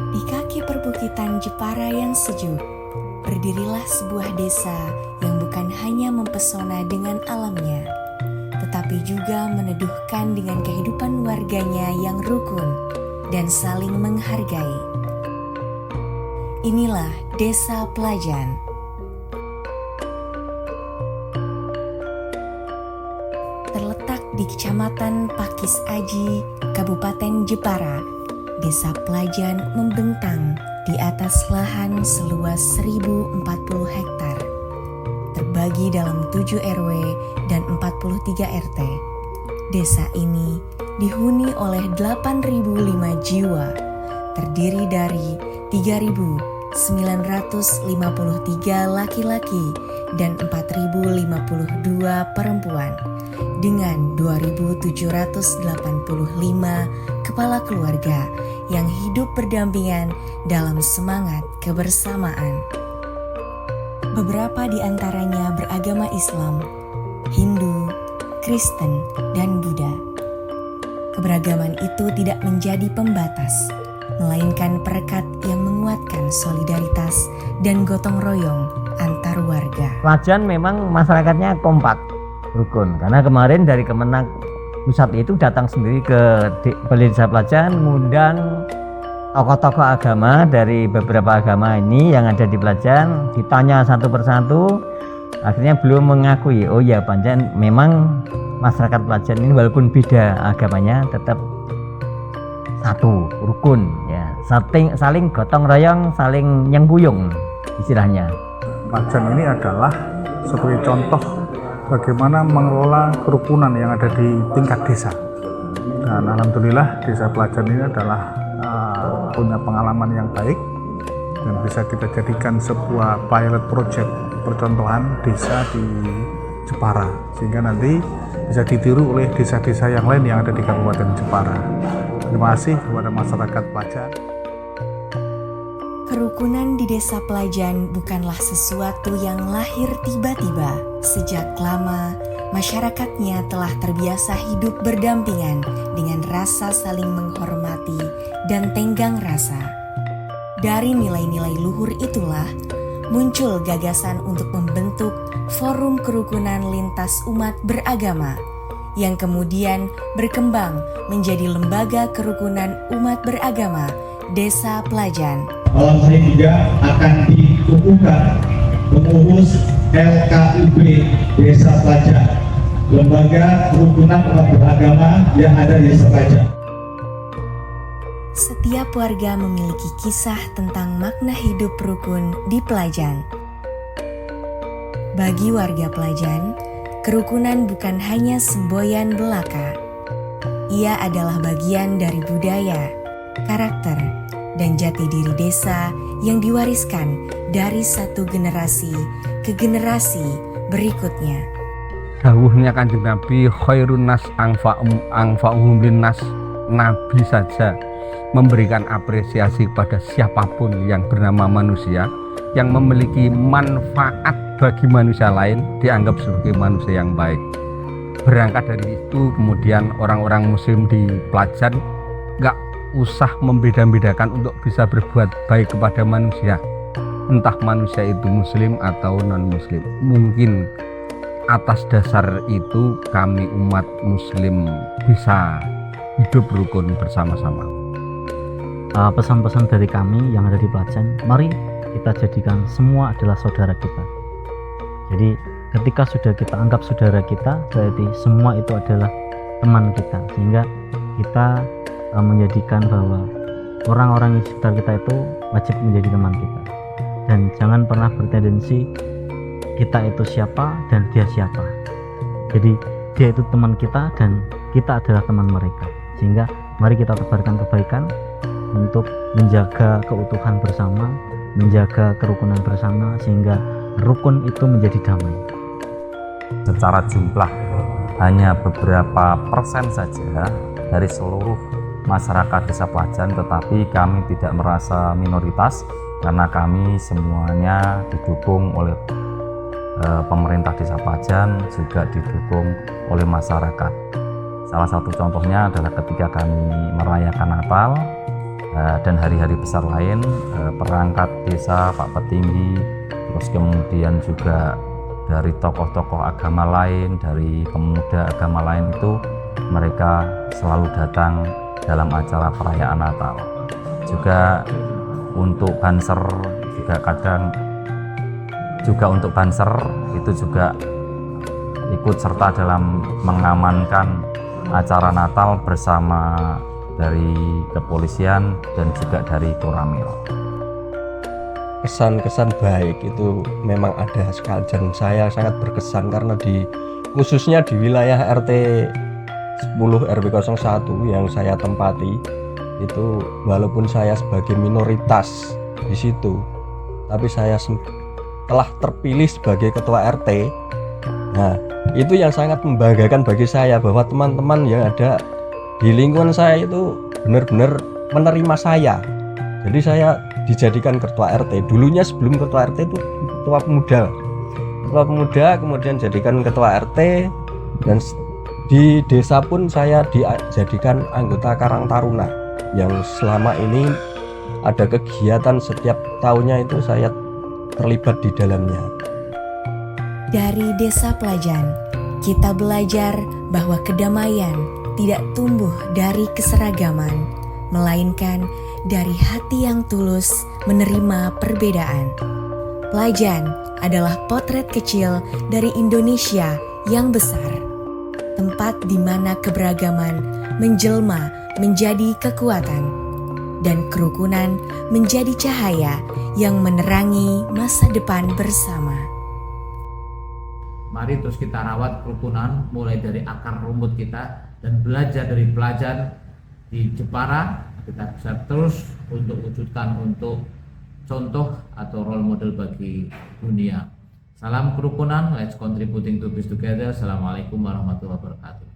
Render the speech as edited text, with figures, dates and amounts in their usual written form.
Di kaki perbukitan Jepara yang sejuk, berdirilah sebuah desa yang bukan hanya mempesona dengan alamnya, tetapi juga meneduhkan dengan kehidupan warganya yang rukun dan saling menghargai. Inilah Desa Plajan. Terletak di Kecamatan Pakis Aji, Kabupaten Jepara, Desa Plajan membentang di atas lahan seluas 1040 hektar. Terbagi dalam 7 RW dan 43 RT. Desa ini dihuni oleh 8.005 jiwa, terdiri dari 3.953 laki-laki dan 4.052 perempuan, dengan 2.785 kepala keluarga yang hidup berdampingan dalam semangat kebersamaan. Beberapa di antaranya beragama Islam, Hindu, Kristen, dan Buddha. Keberagaman itu tidak menjadi pembatas, melainkan perekat yang menguatkan solidaritas dan gotong royong antar warga. Plajan memang masyarakatnya kompak, rukun. Karena kemarin dari Kemenang Pusat itu datang sendiri ke Balai Desa Plajan, mengundang tokoh-tokoh agama dari beberapa agama ini yang ada di Plajan, ditanya satu persatu, akhirnya belum mengakui. Oh ya, pancen memang masyarakat Plajan ini walaupun beda agamanya tetap satu, rukun ya, saling gotong royong, saling nyengkuyung istilahnya. Plajan ini adalah sebagai contoh bagaimana mengelola kerukunan yang ada di tingkat desa. Dan alhamdulillah Desa Plajan ini adalah punya pengalaman yang baik dan bisa kita jadikan sebuah pilot project percontohan desa di Jepara, sehingga nanti bisa ditiru oleh desa-desa yang lain yang ada di Kabupaten Jepara. Terima kasih kepada masyarakat Plajan. Kerukunan di Desa Plajan bukanlah sesuatu yang lahir tiba-tiba. Sejak lama, masyarakatnya telah terbiasa hidup berdampingan dengan rasa saling menghormati dan tenggang rasa. Dari nilai-nilai luhur itulah muncul gagasan untuk membentuk Forum Kerukunan Lintas Umat Beragama yang kemudian berkembang menjadi Lembaga Kerukunan Umat Beragama Desa Plajan. Malam hari juga akan dikukuhkan pengurus LKUB Desa Plajan, Lembaga Kerukunan Umat Beragama yang ada di Desa Plajan. Setiap warga memiliki kisah tentang makna hidup rukun di Plajan. Bagi warga Plajan, kerukunan bukan hanya semboyan belaka. Ia adalah bagian dari budaya, karakter, dan jati diri desa yang diwariskan dari satu generasi ke generasi berikutnya. Dawuhnya Kanjeng Nabi, khairun nas anfa'uhum linnas, Nabi saja memberikan apresiasi kepada siapapun yang bernama manusia yang memiliki manfaat bagi manusia lain dianggap sebagai manusia yang baik. Berangkat dari itu kemudian orang-orang muslim di Plajan nggak usah membeda-bedakan untuk bisa berbuat baik kepada manusia, entah manusia itu muslim atau non muslim. Mungkin atas dasar itu kami umat muslim bisa hidup rukun bersama-sama. Pesan-pesan dari kami yang ada di Plajan, mari kita jadikan semua adalah saudara kita. Jadi ketika sudah kita anggap saudara kita, berarti semua itu adalah teman kita, sehingga kita menjadikan bahwa orang-orang di sekitar kita itu wajib menjadi teman kita. Dan jangan pernah bertendensi kita itu siapa dan dia siapa. Jadi dia itu teman kita dan kita adalah teman mereka. Sehingga mari kita tebarkan kebaikan untuk menjaga keutuhan bersama, menjaga kerukunan bersama, sehingga rukun itu menjadi damai. Secara jumlah hanya beberapa persen saja dari seluruh masyarakat Desa Pelajan, tetapi kami tidak merasa minoritas karena kami semuanya didukung oleh pemerintah Desa Pelajan, juga didukung oleh masyarakat. Salah satu contohnya adalah ketika kami merayakan Natal dan hari-hari besar lain, perangkat desa, Pak Petinggi, terus kemudian juga dari tokoh-tokoh agama lain, dari pemuda agama lain itu mereka selalu datang dalam acara perayaan Natal. Juga untuk Banser juga kadang untuk Banser itu juga ikut serta dalam mengamankan acara Natal bersama dari kepolisian dan juga dari Koramil. Kesan-kesan baik itu memang ada sekali, dan saya sangat berkesan karena khususnya di wilayah RT 10 RW 01 yang saya tempati itu, walaupun saya sebagai minoritas di situ, tapi saya telah terpilih sebagai ketua RT. Nah, itu yang sangat membanggakan bagi saya, bahwa teman-teman yang ada di lingkungan saya itu benar-benar menerima saya. Jadi saya dijadikan ketua RT. Dulunya sebelum ketua RT itu ketua pemuda, kemudian jadikan ketua RT, dan di desa pun saya dijadikan anggota Karang Taruna, yang selama ini ada kegiatan setiap tahunnya itu saya terlibat di dalamnya. Dari Desa Pelajan, kita belajar bahwa kedamaian tidak tumbuh dari keseragaman, melainkan dari hati yang tulus menerima perbedaan. Pelajan adalah potret kecil dari Indonesia yang besar, tempat di mana keberagaman menjelma menjadi kekuatan, dan kerukunan menjadi cahaya yang menerangi masa depan bersama. Mari terus kita rawat kerukunan mulai dari akar rumput kita dan belajar dari Pelajan di Jepara. Kita bisa terus untuk wujudkan untuk contoh atau role model bagi dunia. Salam kerukunan, let's contributing to peace together. Assalamualaikum warahmatullahi wabarakatuh.